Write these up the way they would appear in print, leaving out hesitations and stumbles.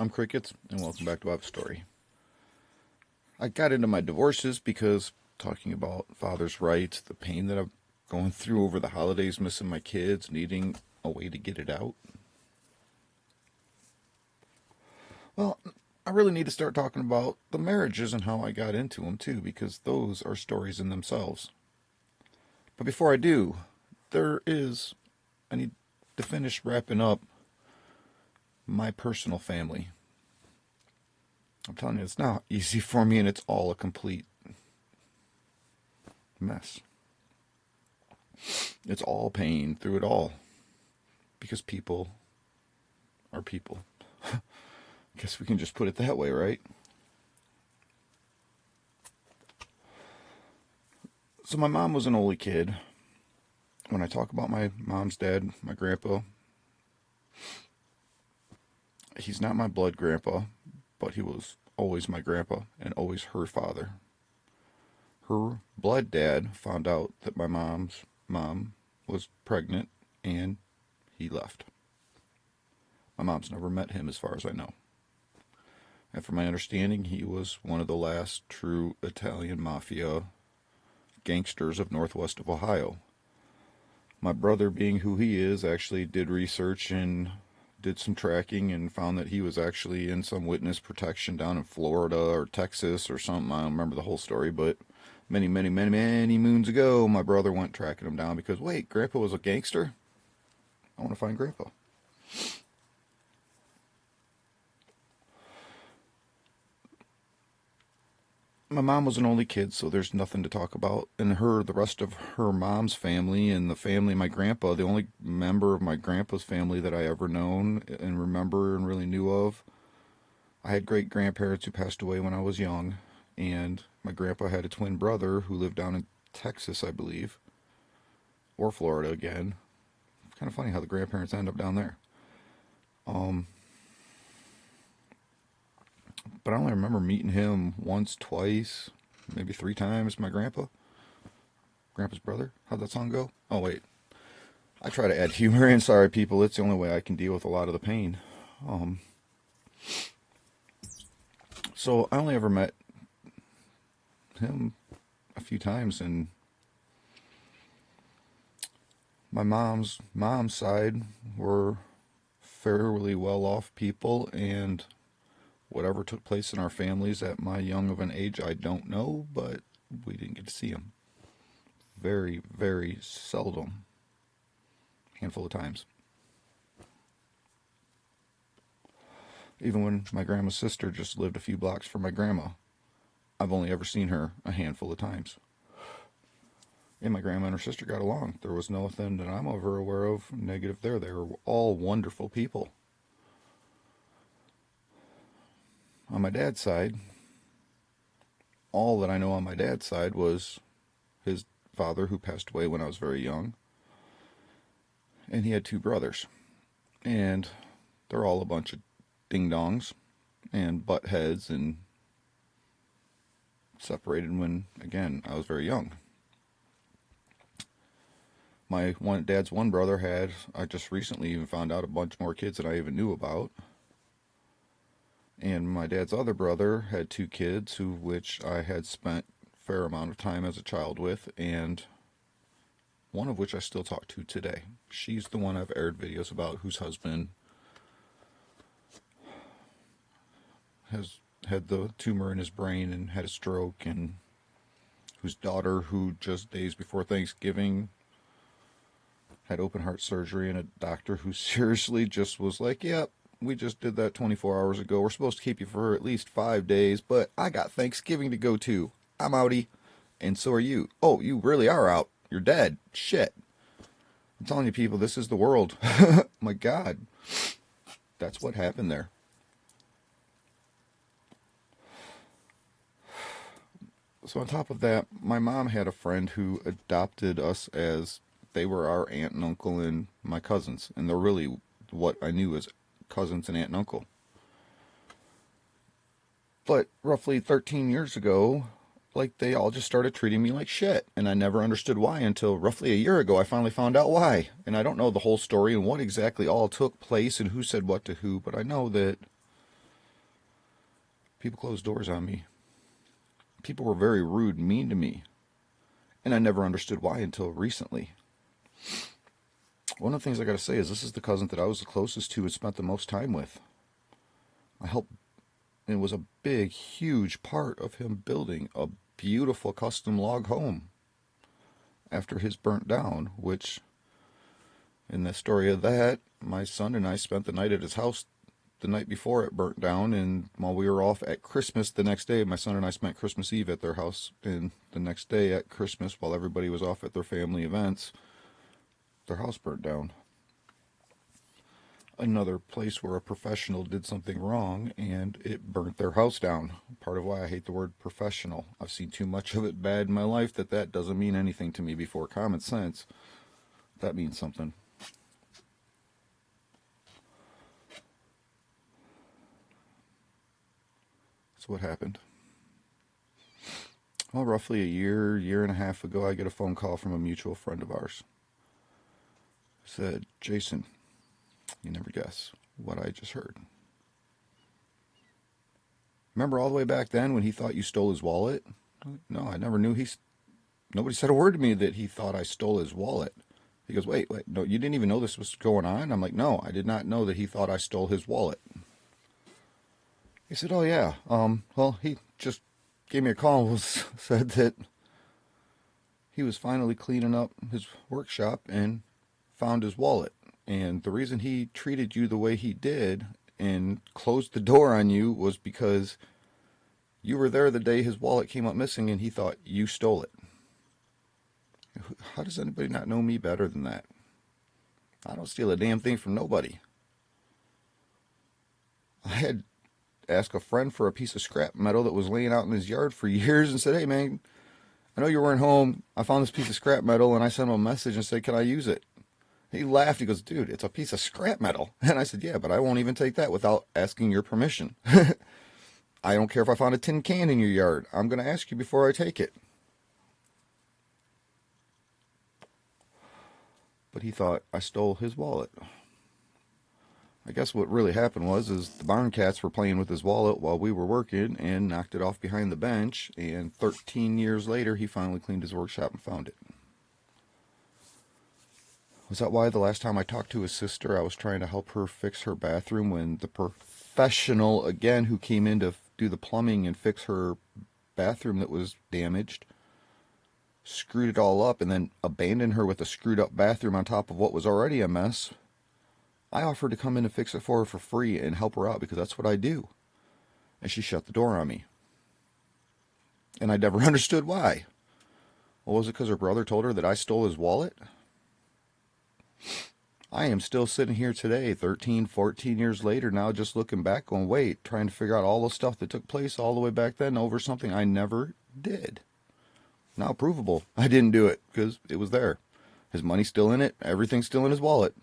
I'm Crickets, and welcome back to Bob's Story. I got into my divorces because talking about father's rights, the pain that I'm going through over the holidays, missing my kids, needing a way to get it out. Well, I really need to start talking about the marriages and how I got into them too, because those are stories in themselves. But before I do, I need to finish wrapping up my personal family. I'm telling you, it's not easy for me, and it's all a complete mess. It's all pain through it all. Because people are people. I guess we can just put it that way, right? So my mom was an only kid. When I talk about my mom's dad, my grandpa, he's not my blood grandpa, but he was always my grandpa and always her father. Her blood dad found out that my mom's mom was pregnant and he left. My mom's never met him as far as I know. And from my understanding, he was one of the last true Italian mafia gangsters of northwest of Ohio. My brother, being who he is, actually did research and did some tracking and found that he was actually in some witness protection down in Florida or Texas or something. I don't remember the whole story, but many moons ago, my brother went tracking him down because, wait, Grandpa was a gangster? I want to find Grandpa. My mom was an only kid, so there's nothing to talk about. And the rest of her mom's family and the family of my grandpa, the only member of my grandpa's family that I ever known and remember and really knew of, I had great grandparents who passed away when I was young. And my grandpa had a twin brother who lived down in Texas, I believe, or Florida again. It's kind of funny how the grandparents end up down there. But I only remember meeting him once, twice, maybe 3 times, my grandpa's brother. How'd that song go? Oh, wait. I try to add humor in. Sorry, people. It's the only way I can deal with a lot of the pain. So I only ever met him a few times, and my mom's side were fairly well-off people, and whatever took place in our families at my young of an age, I don't know, but we didn't get to see them. Very, very seldom. Handful of times. Even when my grandma's sister just lived a few blocks from my grandma, I've only ever seen her a handful of times. And my grandma and her sister got along. There was nothing that I'm ever aware of negative there. They were all wonderful people. On my dad's side, all that I know on my dad's side was his father, who passed away when I was very young. And he had 2 brothers. And they're all a bunch of ding-dongs and butt heads and separated when, again, I was very young. My dad's one brother had, I just recently even found out, a bunch more kids than I even knew about. And my dad's other brother had 2 kids, which I had spent a fair amount of time as a child with, and one of which I still talk to today. She's the one I've aired videos about, whose husband has had the tumor in his brain and had a stroke, and whose daughter, who just days before Thanksgiving had open heart surgery, and a doctor who seriously just was like, yep, we just did that 24 hours ago. We're supposed to keep you for at least 5 days, but I got Thanksgiving to go to. I'm outie. And so are you. Oh, you really are out. You're dead. Shit. I'm telling you, people, this is the world. My God. That's what happened there. So on top of that, my mom had a friend who adopted us as they were our aunt and uncle and my cousins. And they're really what I knew as cousins and aunt and uncle. But roughly 13 years ago, they all just started treating me like shit. And I never understood why until roughly a year ago I finally found out why. And I don't know the whole story and what exactly all took place and who said what to who, but I know that People closed doors on me. People were very rude and mean to me. And I never understood why until recently. One of the things I gotta say is this is the cousin that I was the closest to and spent the most time with. I helped, and it was a big, huge part of him building a beautiful custom log home after his burnt down, which, in the story of that, my son and I spent the night at his house the night before it burnt down, and while we were off at Christmas the next day, my son and I spent Christmas Eve at their house, and the next day at Christmas, while everybody was off at their family events, their house burnt down. Another place where a professional did something wrong and it burnt their house down. Part of why I hate the word professional. I've seen too much of it bad in my life that doesn't mean anything to me before common sense. That means something. So what happened? Well, roughly a year and a half ago, I get a phone call from a mutual friend of ours. He said, Jason, you never guess what I just heard. Remember all the way back then when he thought you stole his wallet? No, I never knew nobody said a word to me that he thought I stole his wallet. He goes, wait, no, you didn't even know this was going on? I'm like, no, I did not know that he thought I stole his wallet. He said, oh yeah, well, he just gave me a call and said that he was finally cleaning up his workshop and found his wallet. And the reason he treated you the way he did and closed the door on you was because you were there the day his wallet came up missing and he thought you stole it. How does anybody not know me better than that? I don't steal a damn thing from nobody. I had asked a friend for a piece of scrap metal that was laying out in his yard for years and said, hey man, I know you weren't home. I found this piece of scrap metal, and I sent him a message and said, can I use it? He laughed. He goes, dude, it's a piece of scrap metal. And I said, yeah, but I won't even take that without asking your permission. I don't care if I found a tin can in your yard. I'm going to ask you before I take it. But he thought I stole his wallet. I guess what really happened was the barn cats were playing with his wallet while we were working and knocked it off behind the bench. And 13 years later, he finally cleaned his workshop and found it. Was that why the last time I talked to his sister, I was trying to help her fix her bathroom when the professional, again, who came in to do the plumbing and fix her bathroom that was damaged, screwed it all up and then abandoned her with a screwed up bathroom on top of what was already a mess? I offered to come in and fix it for her for free and help her out because that's what I do. And she shut the door on me. And I never understood why. Well, was it because her brother told her that I stole his wallet? I am still sitting here today, 13, 14 years later, now just looking back going, wait, trying to figure out all the stuff that took place all the way back then over something I never did. Now provable. I didn't do it because it was there. His money's still in it. Everything's still in his wallet.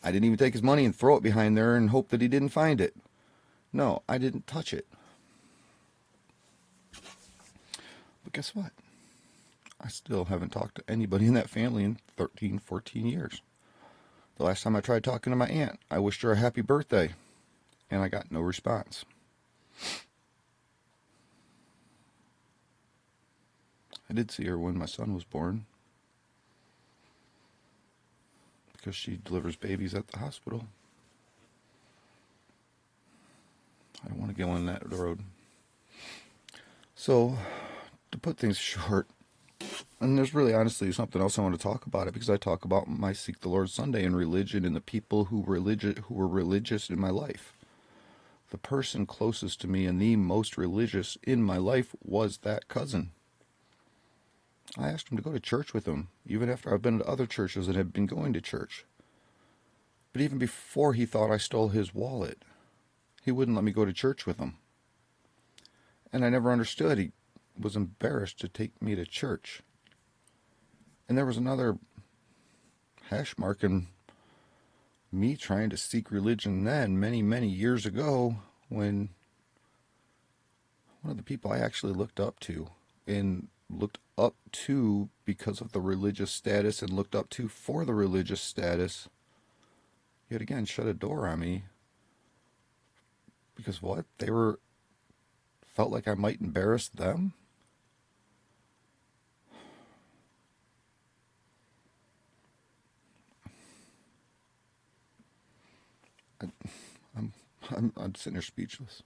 I didn't even take his money and throw it behind there and hope that he didn't find it. No, I didn't touch it. But guess what? I still haven't talked to anybody in that family in 13, 14 years. The last time I tried talking to my aunt, I wished her a happy birthday, and I got no response. I did see her when my son was born, because she delivers babies at the hospital. I don't want to go on that road. So, to put things short, and there's really honestly something else I want to talk about it, because I talk about my Seek the Lord Sunday and religion and the people who were religious in my life. The person closest to me and the most religious in my life was that cousin. I asked him to go to church with him, even after I've been to other churches and had been going to church. But even before he thought I stole his wallet, he wouldn't let me go to church with him. And I never understood. He was embarrassed to take me to church. And there was another hash mark in me trying to seek religion then, many, many years ago, when one of the people I actually looked up to because of the religious status and looked up to for the religious status, yet again shut a door on me. Because what? They were felt like I might embarrass them. I, I'm sitting here speechless.